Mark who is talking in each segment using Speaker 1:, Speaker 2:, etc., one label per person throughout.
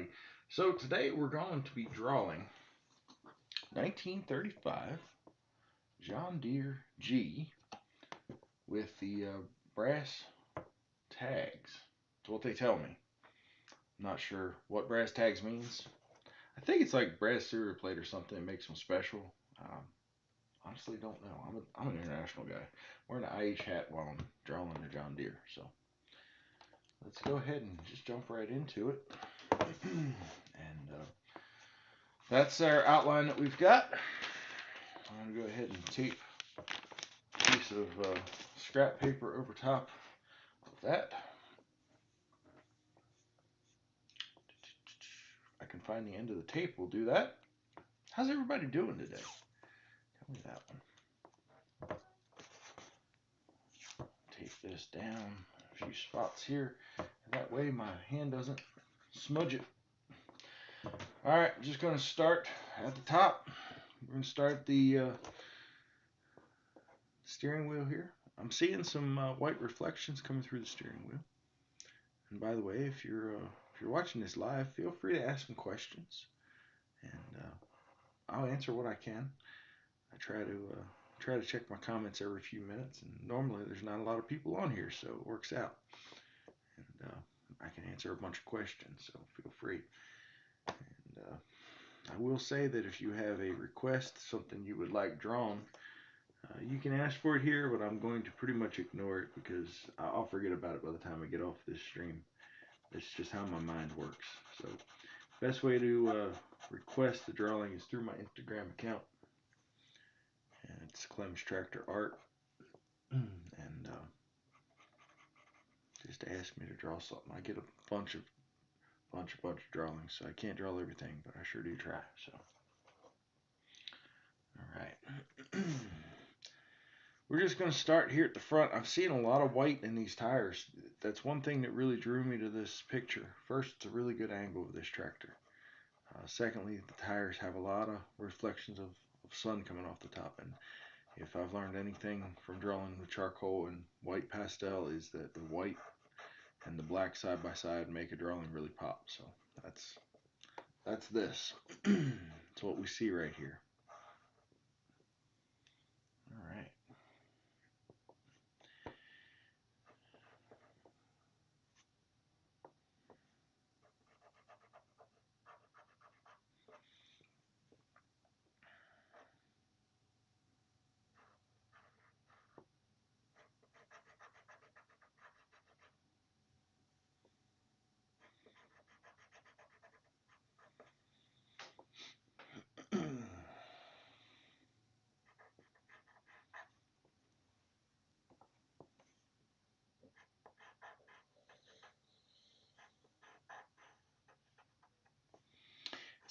Speaker 1: everybody. So today we're going to be drawing 1935 John Deere G with the brass tags. That's what they tell me. I'm not sure what brass tags means. I think it's like brass cereal plate or something that makes them special. Honestly, don't know. I'm an international guy. Wearing an IH hat while I'm drawing the John Deere. So let's go ahead and just jump right into it. And that's our outline that we've got. I'm going to go ahead and tape a piece of scrap paper over top of that. I can find the end of the tape. We'll do that. How's everybody doing today? Tell me that one. Tape this down a few spots here. And that way my hand doesn't smudge it. Alright, I'm just going to start at the top. We're going to start the steering wheel here. I'm seeing some white reflections coming through the steering wheel. And by the way, if you're watching this live, feel free to ask some questions, and I'll answer what I can. I try to check my comments every few minutes, and normally there's not a lot of people on here, so it works out. And I can answer a bunch of questions, so feel free. And I will say that if you have a request, something you would like drawn, you can ask for it here, but I'm going to pretty much ignore it because I'll forget about it by the time I get off this stream. It's just how my mind works. So, best way to request the drawing is through my Instagram account, and it's Clem's Tractor Art. And just ask me to draw something. I get a bunch of drawings, so I can't draw everything, but I sure do try. So, all right. We're just going to start here at the front. I've seen a lot of white in these tires. That's one thing that really drew me to this picture. First, it's a really good angle of this tractor. Secondly, the tires have a lot of reflections of sun coming off the top. And if I've learned anything from drawing with charcoal and white pastel, is that the white and the black side by side make a drawing really pop. So that's this. It's what we see right here. All right.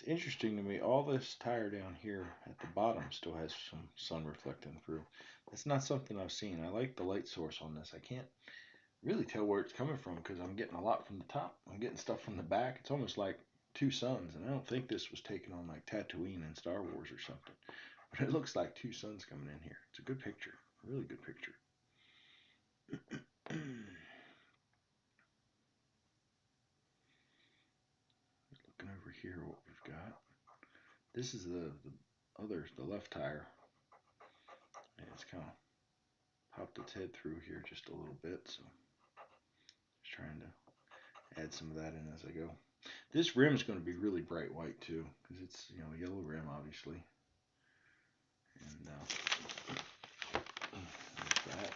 Speaker 1: It's interesting to me, all this tire down here at the bottom still has some sun reflecting through. That's not something I've seen. I like the light source on this. I can't really tell where it's coming from because I'm getting a lot from the top. I'm getting stuff from the back. It's almost like two suns, and I don't think this was taken on like Tatooine in Star Wars or something. But it looks like two suns coming in here. It's a good picture. A really good picture. Looking over here what we've got. This is the left tire. And it's kind of popped its head through here just a little bit, so just trying to add some of that in as I go. This rim is going to be really bright white too, because it's yellow rim obviously. And there's that.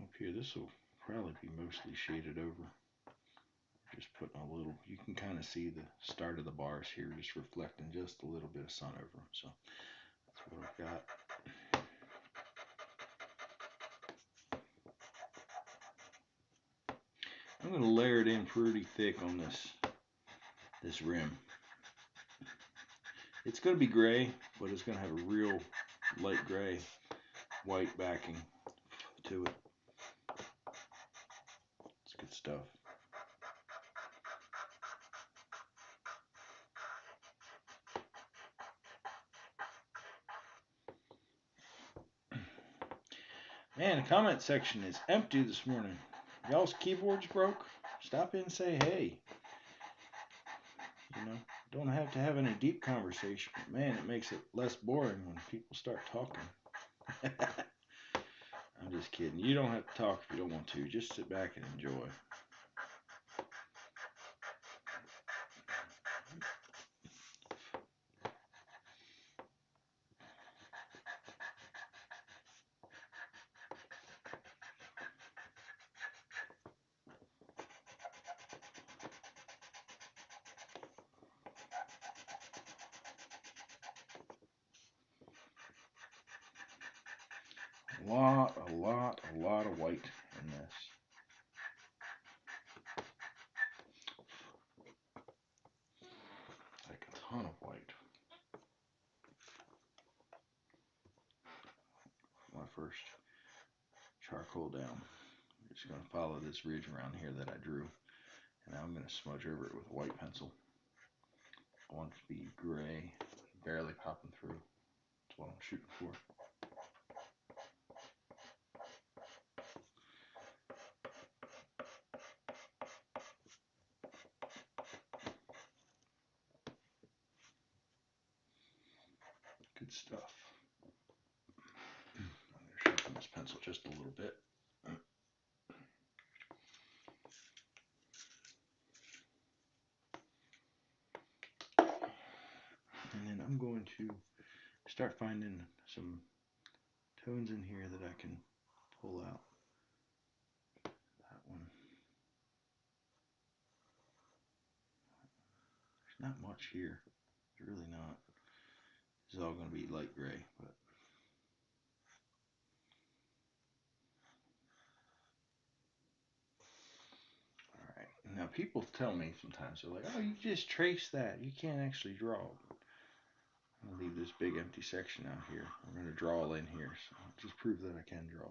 Speaker 1: Up here, this will probably be mostly shaded over. Just putting a little, you can kind of see the start of the bars here, just reflecting just a little bit of sun over them. So that's what I've got. I'm going to layer it in pretty thick on this rim. It's going to be gray, but it's going to have a real light gray, white backing to it. Man, the comment section is empty this morning. Y'all's keyboards broke? Stop in and say hey. You know, don't have to have any deep conversation, but man, it makes it less boring when people start talking. I'm just kidding. You don't have to talk if you don't want to. Just sit back and enjoy. A lot of white in this. Like a ton of white. My first charcoal down. I'm just going to follow this ridge around here that I drew. And now I'm going to smudge over it with a white pencil. I want it to be gray, barely popping through. That's what I'm shooting for. Good stuff. I'm going to sharpen this pencil just a little bit. And then I'm going to start finding some tones in here that I can pull out. That one. There's not much here. There's really not. This is all going to be light gray, but all right. Now people tell me sometimes, they're like, "Oh, you just trace that. You can't actually draw." I'm going to leave this big empty section out here. I'm going to draw in here, so just prove that I can draw.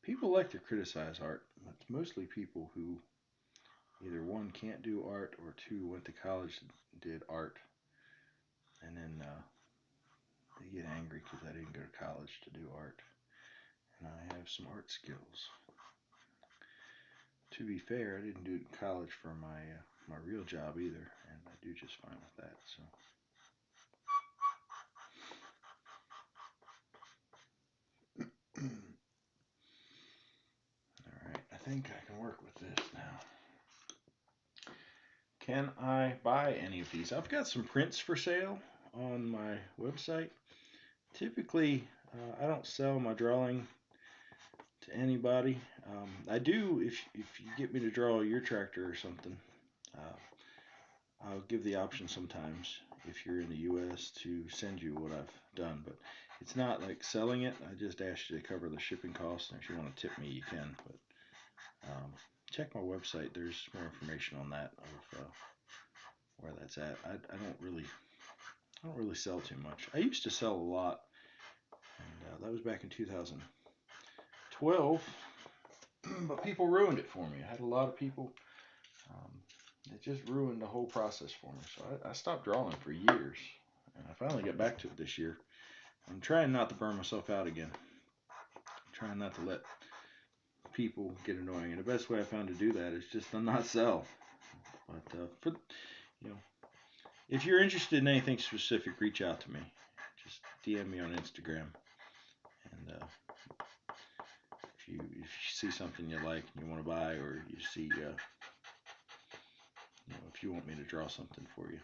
Speaker 1: People like to criticize art. It's mostly people who either one can't do art or two went to college and did art, and then they get angry because I didn't go to college to do art, and I have some art skills. To be fair, I didn't do it in college for my real job either, and I do just fine with that. So. Alright, I think I can work with this now. Can I buy any of these? I've got some prints for sale on my website. Typically, I don't sell my drawing to anybody. I do if you get me to draw your tractor or something. I'll give the option sometimes if you're in the U.S. to send you what I've done, but it's not like selling it. I just ask you to cover the shipping costs, and if you want to tip me, you can. But check my website. There's more information on that of where that's at. I don't really sell too much. I used to sell a lot, and that was back in 2012. But people ruined it for me. I had a lot of people. It just ruined the whole process for me. So I stopped drawing for years, and I finally got back to it this year. I'm trying not to burn myself out again. I'm trying not to let people get annoying, and the best way I found to do that is just to not sell. But if you're interested in anything specific, reach out to me. Just DM me on Instagram, and if you see something you like and you want to buy, or you see if you want me to draw something for you.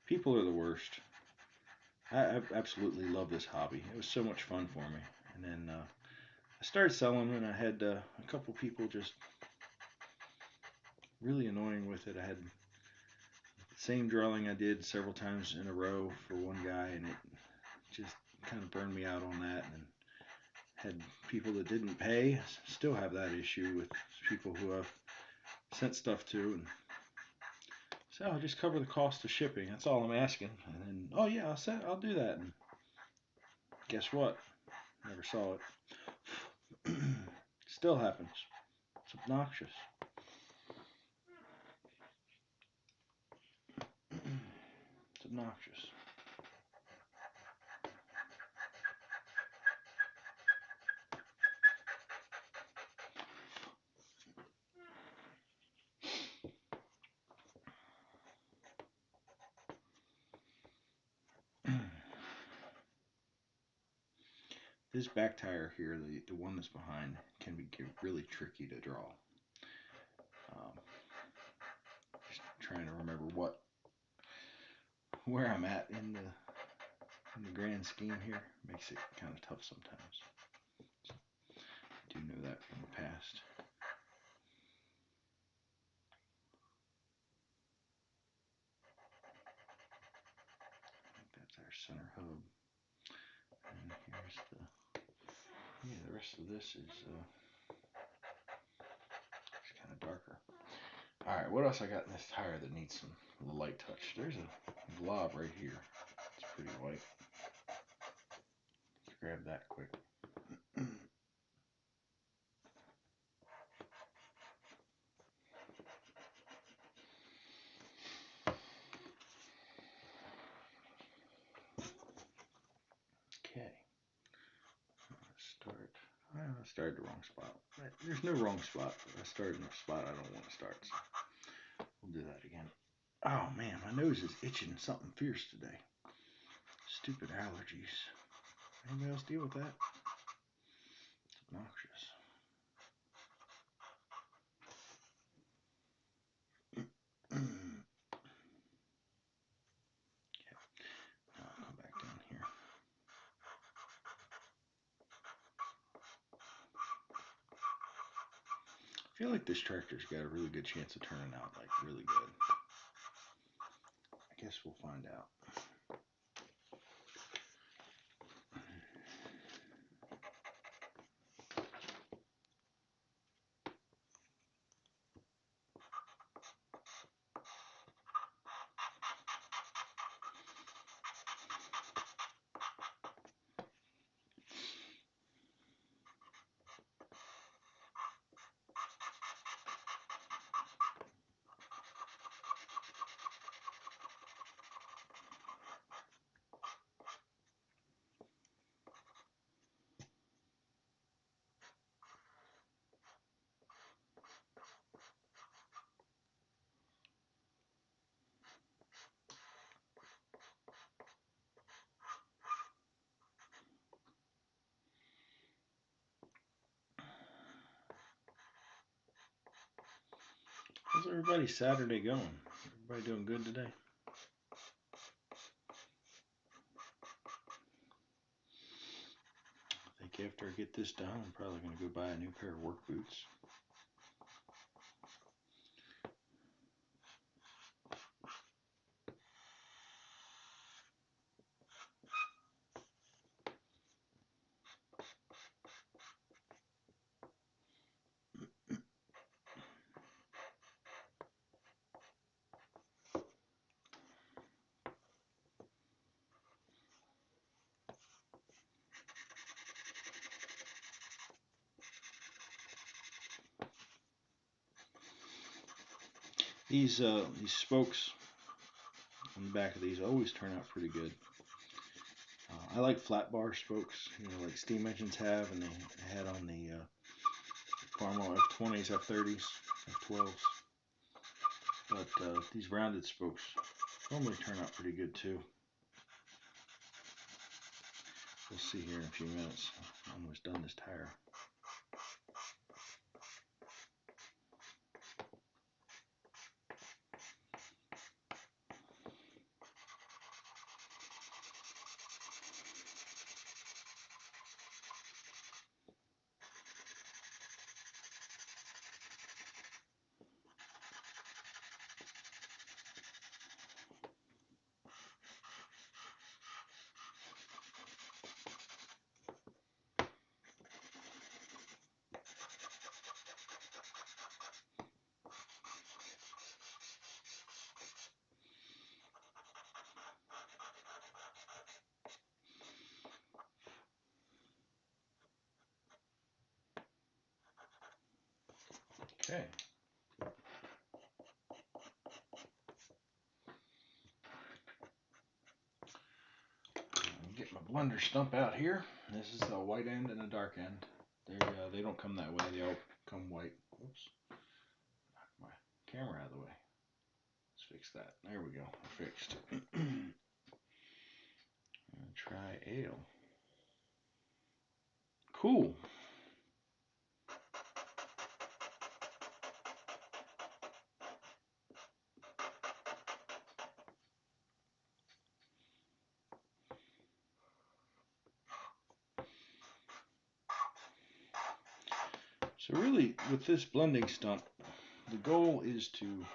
Speaker 1: People are the worst. I absolutely love this hobby. It was so much fun for me. And then I started selling, and I had a couple people just really annoying with it. I had the same drawing I did several times in a row for one guy, and it just kind of burned me out on that. And had people that didn't pay. Still have that issue with people who I've sent stuff to, and so I'll just cover the cost of shipping. That's all I'm asking. And then, oh yeah, I'll do that. And guess what? Never saw it. Still happens. It's obnoxious. It's obnoxious. This back tire here, the one that's behind, can be really tricky to draw. Just trying to remember where I'm at in the grand scheme here makes it kind of tough sometimes. So, I do know that from the past. I think that's our center hub, and here's the rest of this is it's kind of darker. All right, what else I got in this tire that needs some light touch? There's a blob right here. It's pretty white. Let's grab that quick. Okay. I started the wrong spot. There's no wrong spot. I started in a spot I don't want to start. So we'll do that again. Oh man, my nose is itching something fierce today. Stupid allergies. Anybody else deal with that? It's obnoxious. Okay. Now I'll come back down here. I feel like this tractor's got a really good chance of turning out like really good. I guess we'll find out. How's everybody's Saturday going? Everybody doing good today? I think after I get this done, I'm probably going to go buy a new pair of work boots. These spokes on the back of these always turn out pretty good. I like flat bar spokes, like steam engines have, and they had on the Farmall F20s, F30s, F12s. But these rounded spokes normally turn out pretty good too. We'll see here in a few minutes. I'm almost done this tire. Okay. Get my blender stump out here. This is a white end and a dark end. They don't come that way. They all come white. Oops. Knock my camera out of the way. Let's fix that. There we go. Fixed. Try ale. Cool. So really, with this blending stump, the goal is to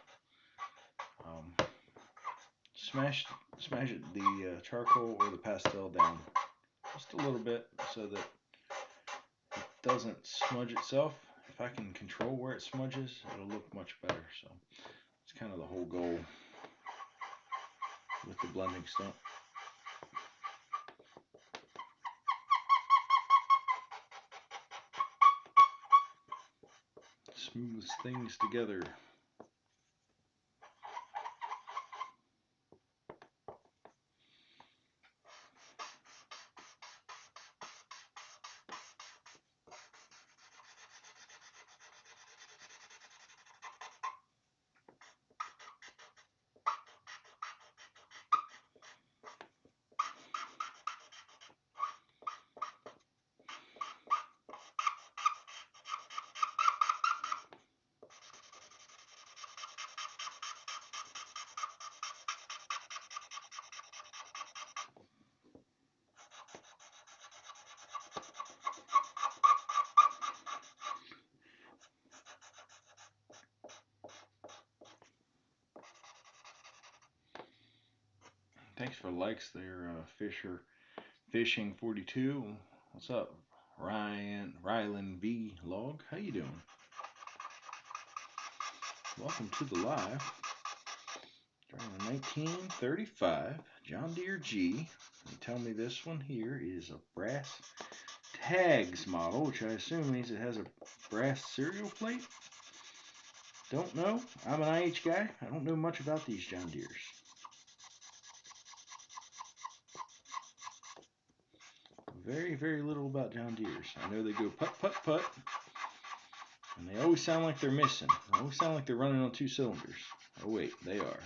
Speaker 1: smash the charcoal or the pastel down just a little bit so that it doesn't smudge itself. If I can control where it smudges, it'll look much better. So it's kind of the whole goal with the blending stump. Smooths things together. Thanks for likes there, Fishing 42. What's up, Rylan V Log? How you doing? Welcome to the live. Driving a 1935 John Deere G. They tell me this one here is a brass tags model, which I assume means it has a brass serial plate. Don't know. I'm an IH guy. I don't know much about these John Deeres. Very, very little about John Deeres. I know they go putt, putt, putt. And they always sound like they're missing. They always sound like they're running on 2 cylinders. Oh wait, they are.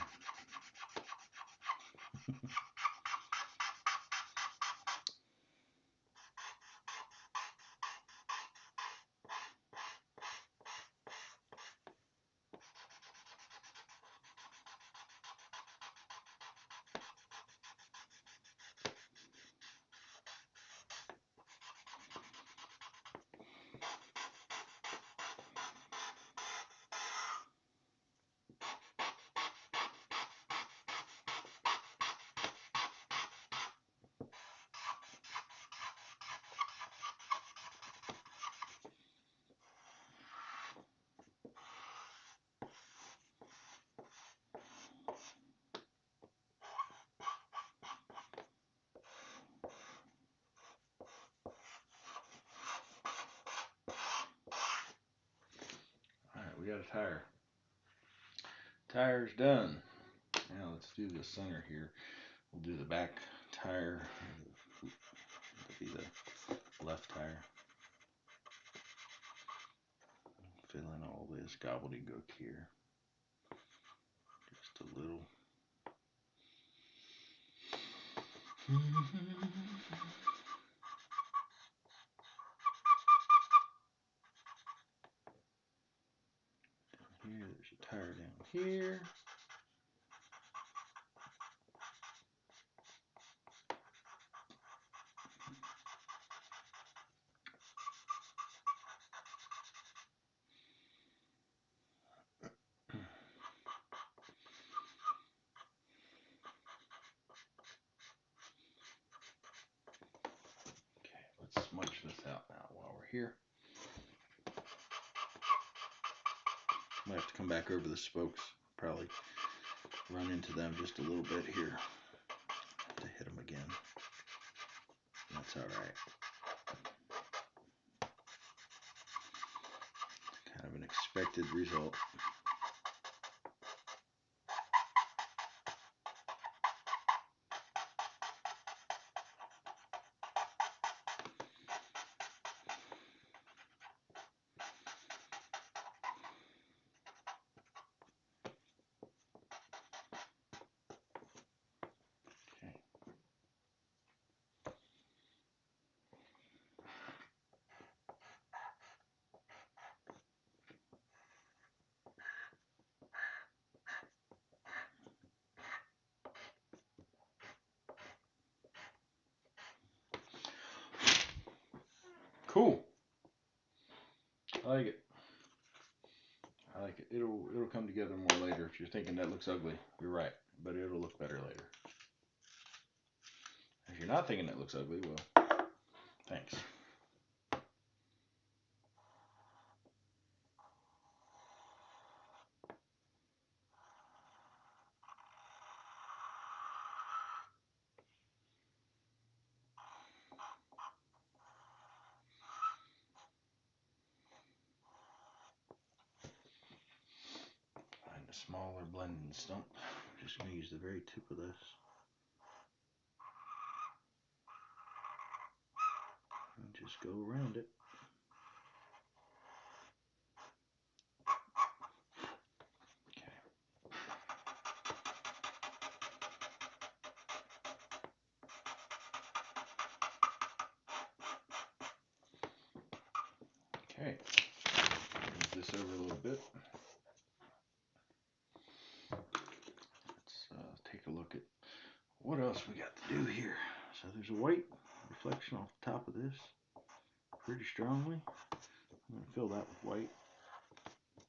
Speaker 1: Alright, we got a tire. Tire's done. Now let's do the center here. We'll do the back tire. That'll be the left tire. Fill in all this gobbledygook here. Just a little. Here, there's a tire down here. Okay, let's smudge this out now while we're here. Might have to come back over the spokes. Probably run into them just a little bit here. Have to hit them again. That's alright. Kind of an expected result. Cool. I like it. I like it. It'll come together more later. If you're thinking that looks ugly, you're right, but it'll look better later. If you're not thinking that looks ugly, well, thanks. Find a smaller blending stump. Just gonna use the very tip of this. And just go around it. Okay, move this over a little bit. Let's take a look at what else we got to do here. So there's a white reflection off the top of this pretty strongly. I'm going to fill that with white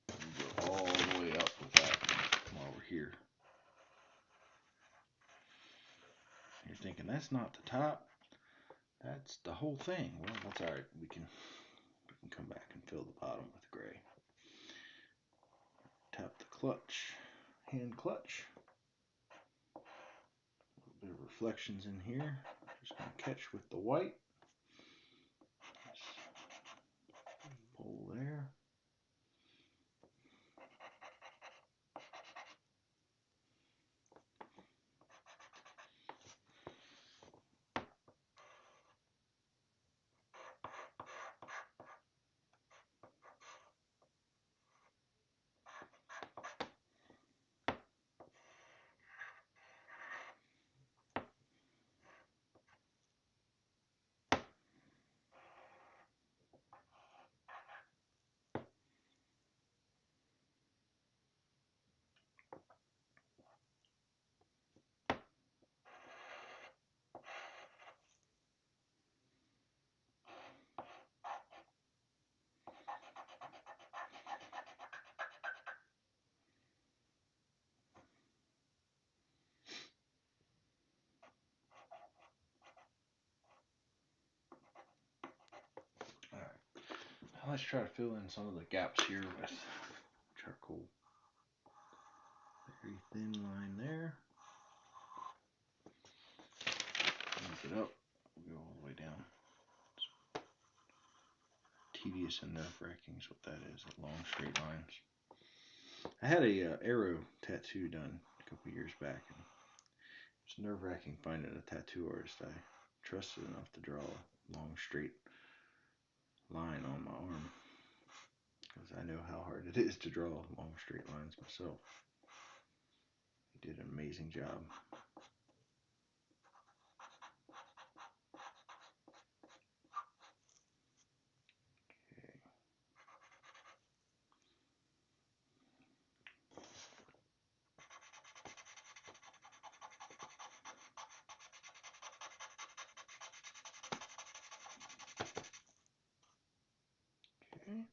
Speaker 1: and go all the way up with that while we're here. You're thinking that's not the top, that's the whole thing. Well, that's alright. We can come back and fill the bottom with gray. Tap the clutch, hand clutch. A little bit of reflections in here. Just going to catch with the white. Pull there. Let's try to fill in some of the gaps here with charcoal. Very thin line there. Move it up. We'll go all the way down. Tedious and nerve-wracking is what that is, long straight lines. I had a arrow tattoo done a couple years back, and it's nerve-wracking finding a tattoo artist I trusted enough to draw a long straight line on my arm, because I know how hard it is to draw long straight lines myself. He did an amazing job. Okay.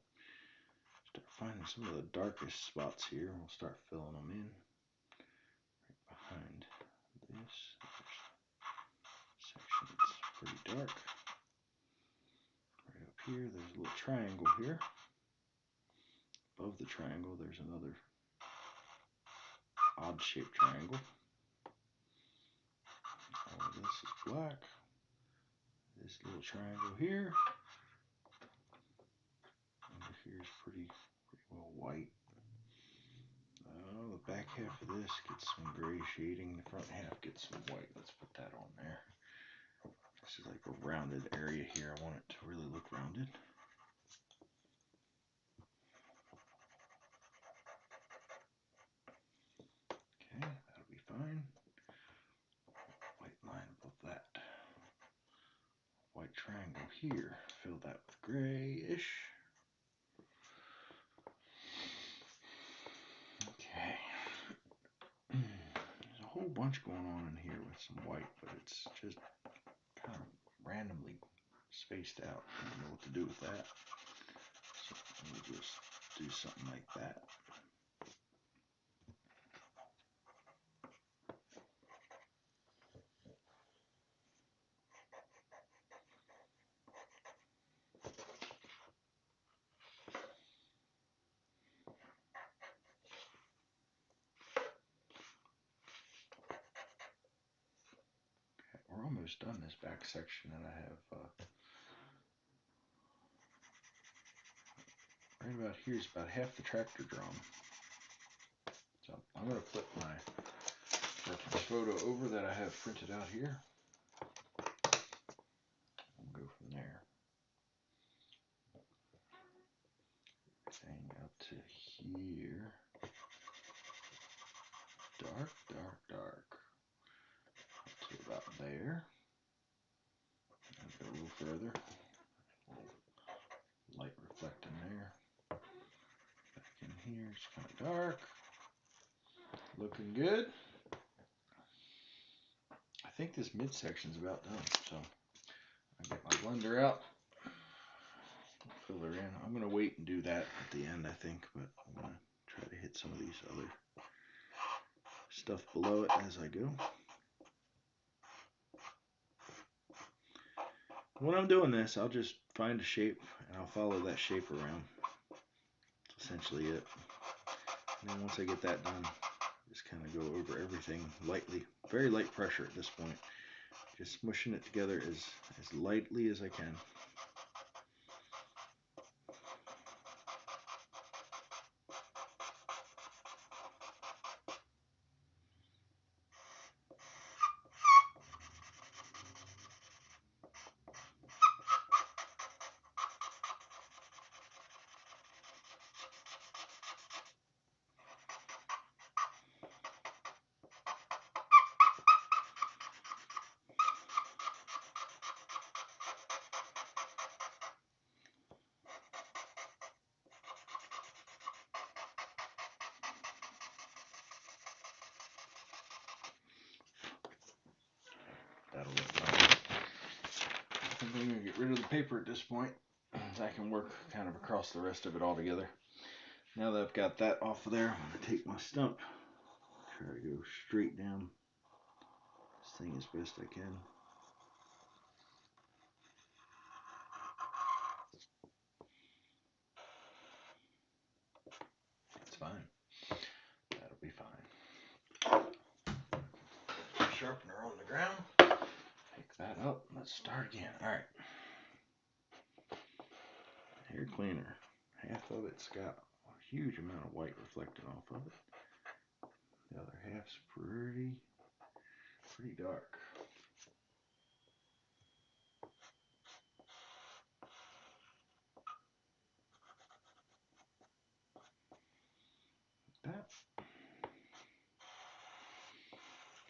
Speaker 1: Start finding some of the darkest spots here. We'll start filling them in. Right behind this, section that's pretty dark. Right up here, there's a little triangle here. Above the triangle, there's another odd-shaped triangle. All of this is black. This little triangle here. Over here is pretty well white. half of this gets some gray shading, the front half gets some white. Let's put that on there. This is like a rounded area here. I want it to really look rounded. Okay, that'll be fine. White line above that. White triangle here. Fill that with grayish. Okay. There's a whole bunch going on in here with some white, but it's just kind of randomly spaced out. I don't know what to do with that. So we'll just do something like that. We're almost done this back section, and I have right about here is about half the tractor drawn. So I'm going to put my reference photo over that I have printed out here. We'll go from there. Everything up to here. Dark, dark, dark. Up to about there. Go a little further. Light reflecting there. Back in here, it's kind of dark. Looking good. I think this midsection's about done, so I get my blender out. Fill her in. I'm going to wait and do that at the end, I think, but I'm going to try to hit some of these other stuff below it as I go. When I'm doing this, I'll just find a shape and I'll follow that shape around. That's essentially it. And then once I get that done, just kind of go over everything lightly. Very light pressure at this point. Just smushing it together as lightly as I can. That'll look fine. I think I'm going to get rid of the paper at this point, as I can work kind of across the rest of it all together. Now that I've got that off of there, I'm going to take my stump, try to go straight down this thing as best I can. That's fine. That'll be fine. Sharpener on the ground. Pick that up. Let's start again. Alright. Hair cleaner. Half of it's got a huge amount of white reflecting off of it. The other half's pretty dark. Like that.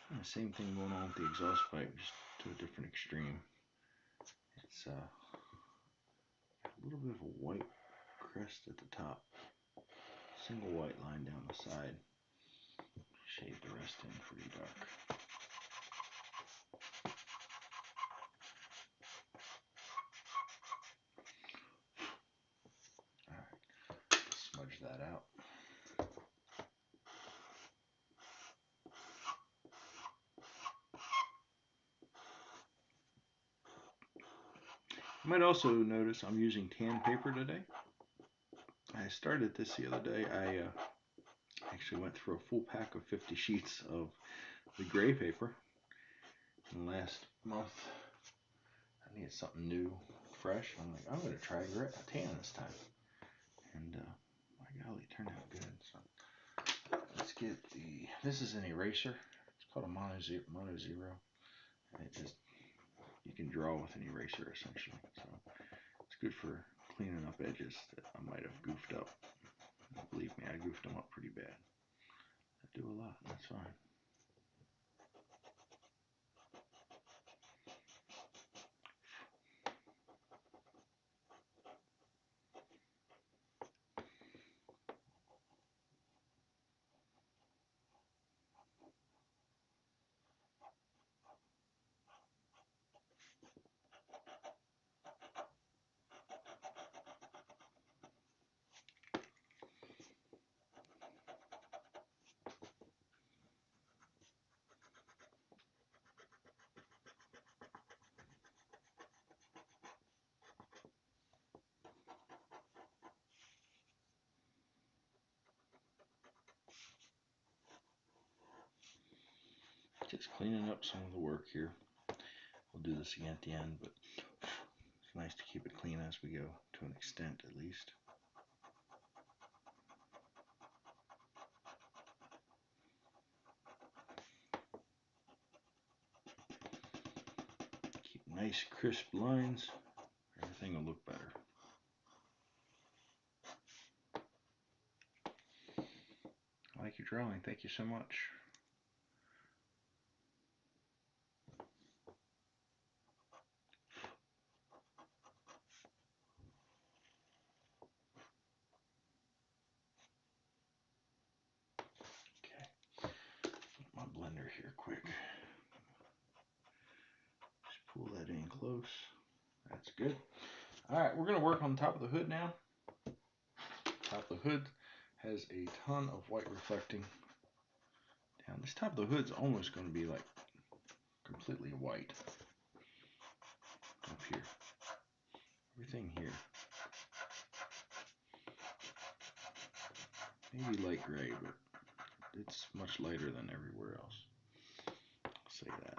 Speaker 1: Kind of same thing going on with the exhaust pipe, just to a different extreme. It's got a little bit of a white crest at the top. Single white line down the side. Shade the rest in pretty dark. Alright, smudge that out. You might also notice I'm using tan paper today. I started this the other day. I actually went through a full pack of 50 sheets of the gray paper. And last month, I needed something new, fresh. I'm like, I'm going to try a tan this time. And my golly, it turned out good. So let's get get this is an eraser. It's called a Mono Zero. And you can draw with an eraser essentially. So it's good for cleaning up edges that I might have goofed up. Believe me, I goofed them up pretty bad. I do a lot, that's fine. Just cleaning up some of the work here. We'll do this again at the end, but it's nice to keep it clean as we go, to an extent at least. Keep nice crisp lines, everything will look better. I like your drawing, thank you so much. My blender here quick. Just pull that in close. That's good. Alright, we're going to work on the top of the hood now. Top of the hood has a ton of white reflecting down. This top of the hood's almost going to be like completely white. Up here. Everything here. Maybe light gray, but it's much lighter than everywhere else. I'll say that.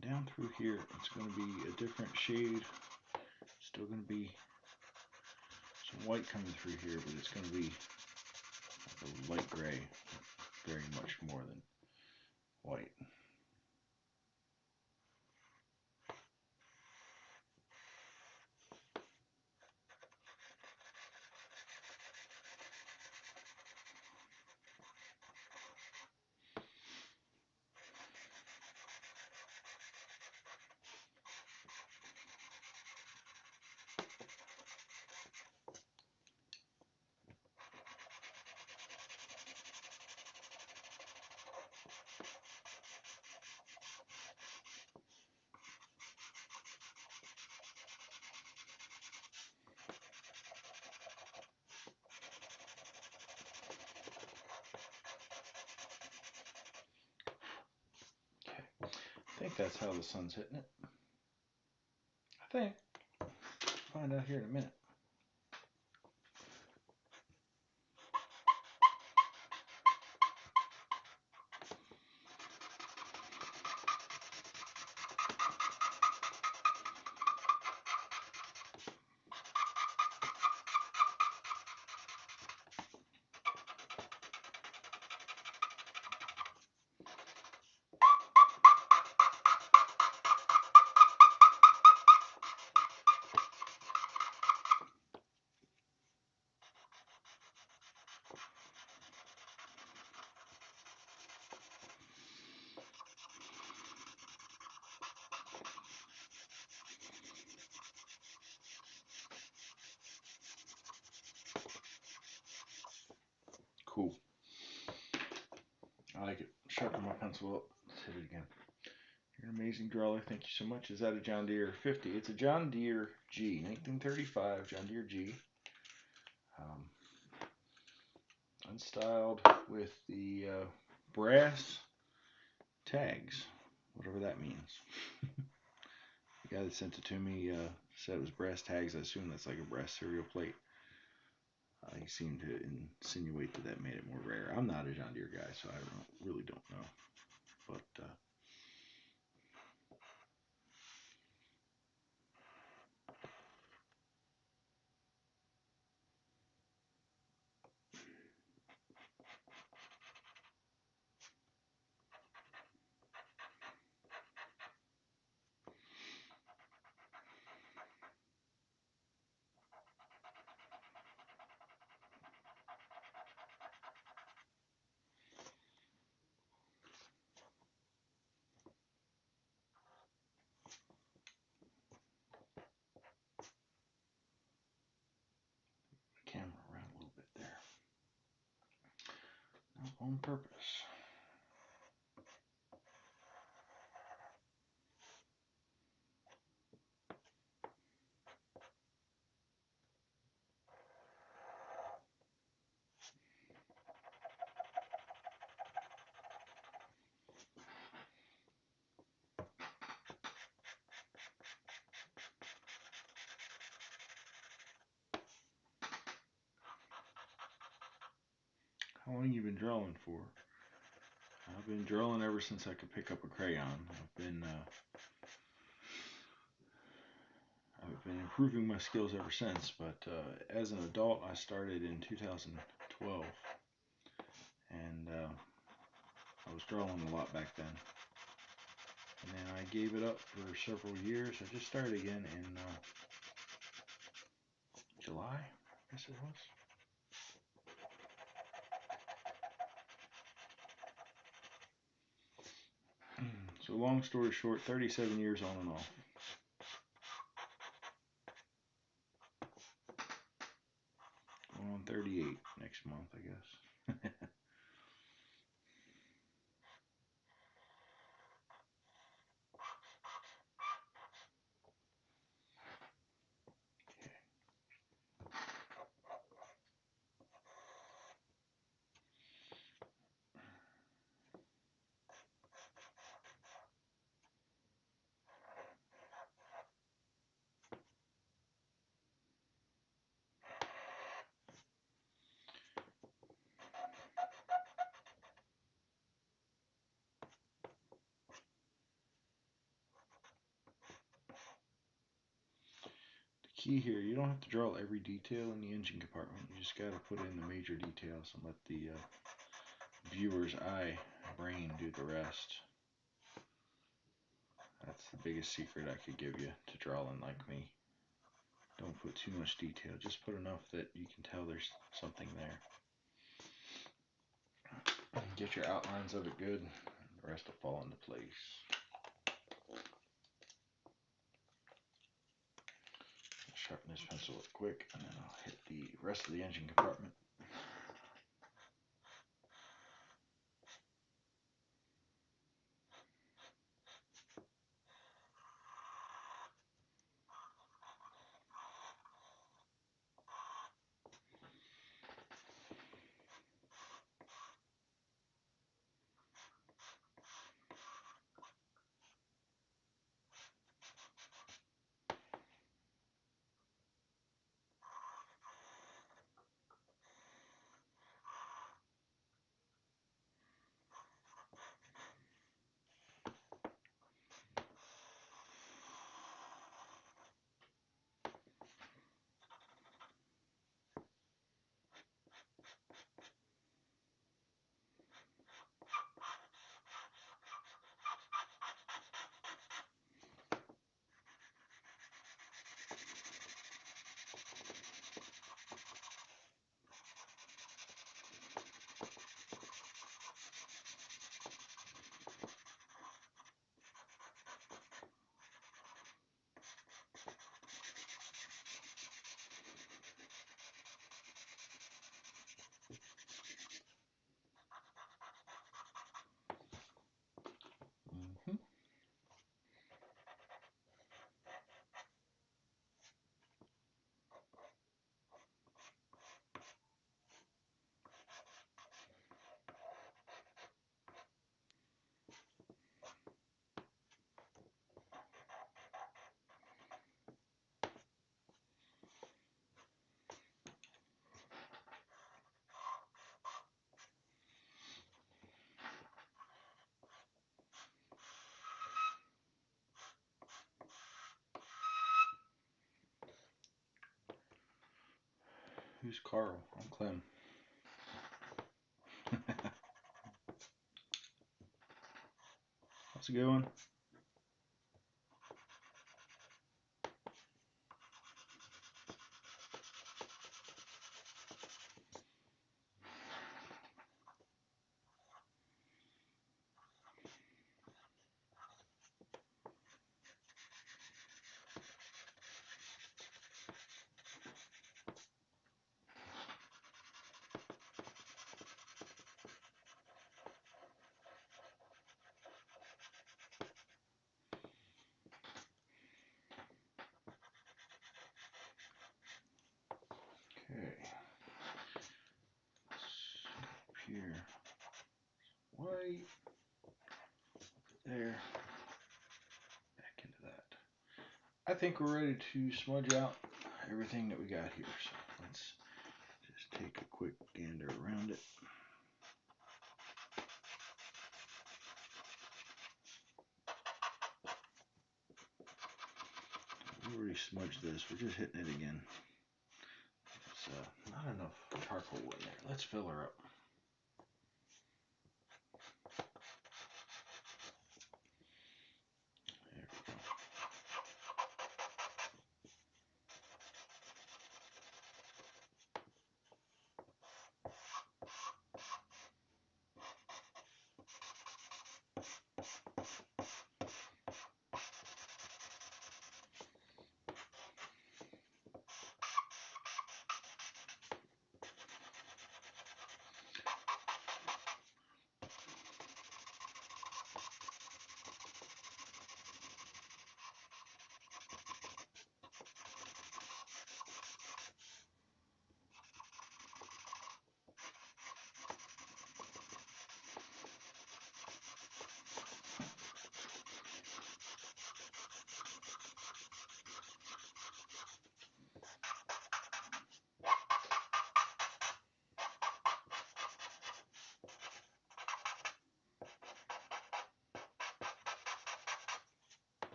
Speaker 1: Down through here, it's going to be a different shade. Still going to be some white coming through here, but it's going to be like a light gray, very much more than white. I think that's how the sun's hitting it. I think. Find out here in a minute. Cool. I like it. Sharpen my pencil up. Let's hit it again. You're Amazing drawler. Thank you so much. Is that a John Deere 50? It's a John Deere G, 1935 John Deere G. Unstyled with the brass tags, whatever that means. The guy that sent it to me said it was brass tags. I assume that's like a brass cereal plate. He seemed to insinuate that that made it more rare. I'm not a John Deere guy, so I really don't know. But camera around a little bit there. On purpose. How long you been drawing for? I've been drawing ever since I could pick up a crayon. I've been improving my skills ever since, but as an adult I started in 2012, and I was drawing a lot back then. And then I gave it up for several years. I just started again in July, I guess it was. So long story short, 37 years on and off. Going on 38 next month, I guess. Key here, you don't have to draw every detail in the engine compartment. You just got to put in the major details and let the viewer's eye brain do the rest. That's the biggest secret I could give you to drawing like me. Don't put too much detail, just put enough that you can tell there's something there. Get your outlines of it good, and the rest will fall into place. Sharpen this pencil up quick, and then I'll hit the rest of the engine compartment. Who's Carl? I'm Clem. How's it going? Okay. Up here. White. There. Back into that. I think we're ready to smudge out everything that we got here. So let's just take a quick gander around it. We already smudged this. We're just hitting it again. There's not enough charcoal in there. Let's fill her up. There we go.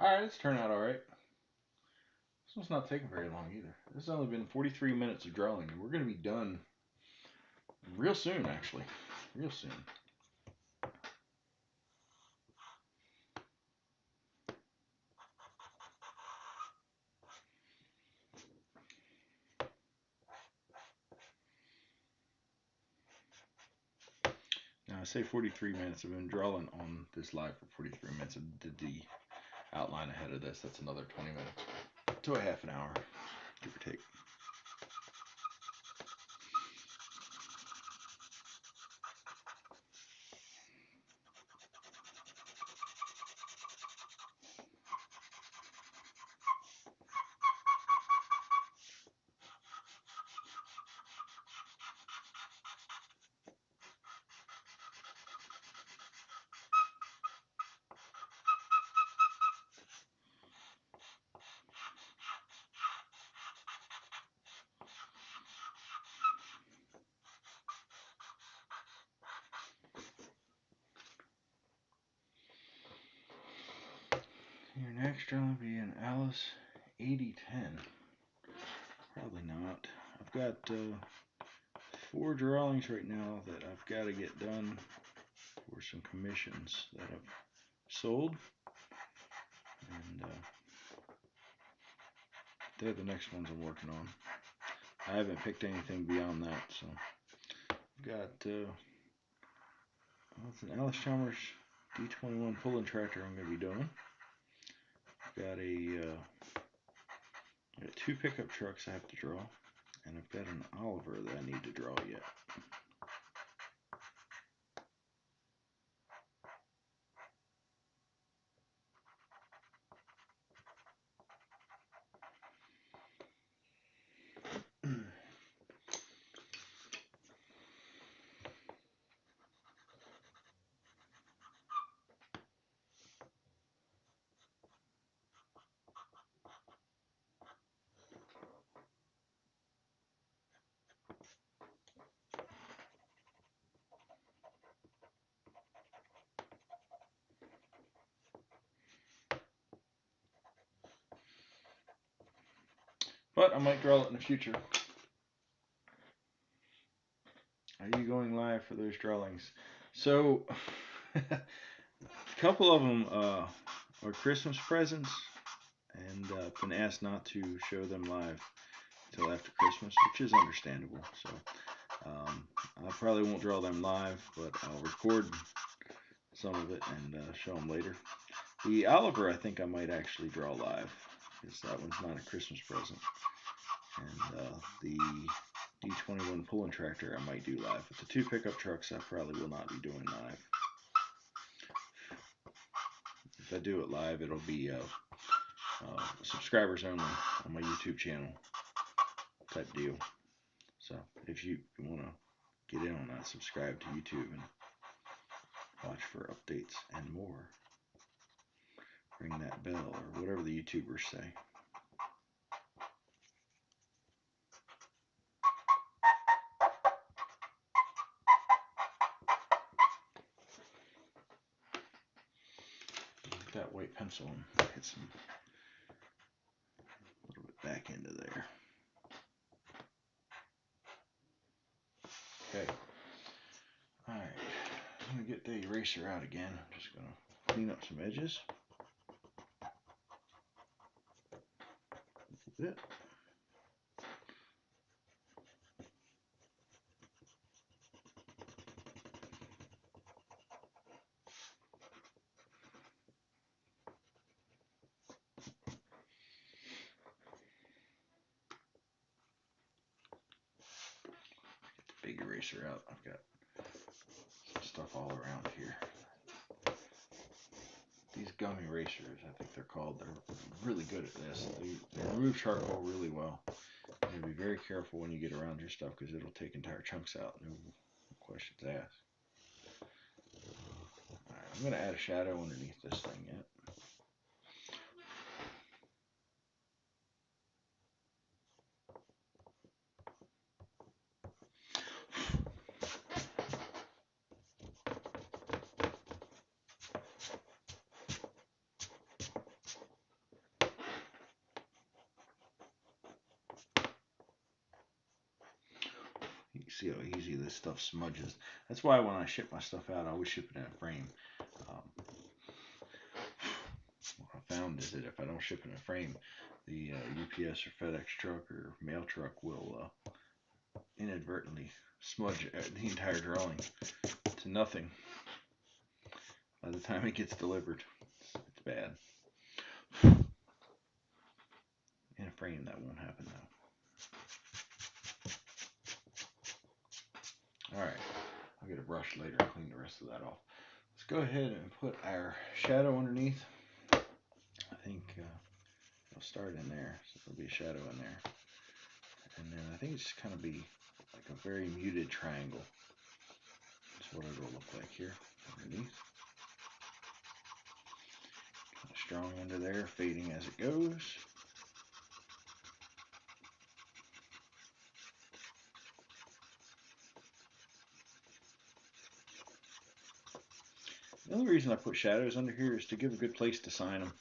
Speaker 1: Alright, it's turned out alright. This one's not taking very long either. This has only been 43 minutes of drawing, and we're going to be done real soon, actually. Real soon. Now, I say 43 minutes. I've been drawing on this live for 43 minutes. I did the outline ahead of this. That's another 20 minutes to a half an hour, give or take. Your next drawing will be an Allis 8010. Probably not. I've got 4 drawings right now that I've got to get done for some commissions that I've sold. And they're the next ones I'm working on. I haven't picked anything beyond that, so I've got it's an Allis Chalmers D21 pulling tractor I'm going to be doing. I've got got 2 pickup trucks I have to draw, and I've got an Oliver that I need to draw yet. but I might draw it in the future. Are you going live for those drawings? So, a couple of them are Christmas presents, and I've been asked not to show them live until after Christmas, which is understandable. So, I probably won't draw them live, but I'll record some of it and show them later. The Oliver, I think I might actually draw live, because that one's not a Christmas present. And the D21 pulling tractor I might do live. But the 2 pickup trucks I probably will not be doing live. If I do it live, it'll be subscribers only on my YouTube channel type deal. So if you want to get in on that, subscribe to YouTube and watch for updates and more. Ring that bell, or whatever the YouTubers say. Get that white pencil and hit some a little bit back into there. Okay. Alright. I'm going to get the eraser out again. I'm just going to clean up some edges. A little bit. Big eraser out. I've got some stuff all around here. These gum erasers, I think they're called, they're really good at this. They remove charcoal really well. You have to be very careful when you get around your stuff, because it'll take entire chunks out. No questions asked. Alright, I'm going to add a shadow underneath this thing yet. You can see how easy this stuff smudges. That's why when I ship my stuff out, I always ship it in a frame. What I found is that if I don't ship in a frame, the UPS or FedEx truck or mail truck will inadvertently smudge the entire drawing to nothing by the time it gets delivered. It's bad. In a frame, that won't happen though. Alright, I'll get a brush later and clean the rest of that off. Let's go ahead and put our shadow underneath. I think I'll start in there, so there'll be a shadow in there. And then I think it's just kind of be like a very muted triangle. That's what it'll look like here underneath. Kind of strong under there, fading as it goes. The only reason I put shadows under here is to give a good place to sign them.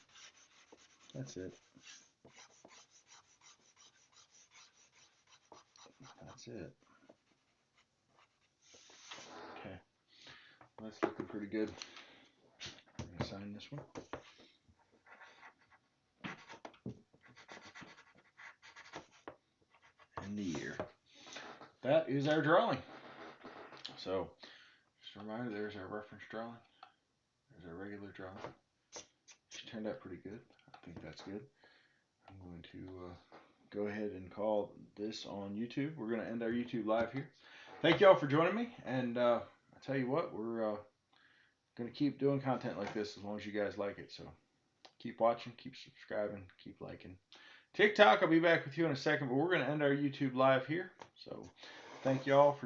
Speaker 1: That's it. That's it. Okay. Well, that's looking pretty good. I'm going to sign this one. And the year. That is our drawing. So, just a reminder, there's our reference drawing. There's our regular drawing. She turned out pretty good. I think that's good. I'm going to go ahead and call this on YouTube. We're going to end our YouTube live here. Thank y'all for joining me. And I tell you what, we're going to keep doing content like this as long as you guys like it. So keep watching, keep subscribing, keep liking. TikTok, I'll be back with you in a second, but we're going to end our YouTube live here. So thank y'all for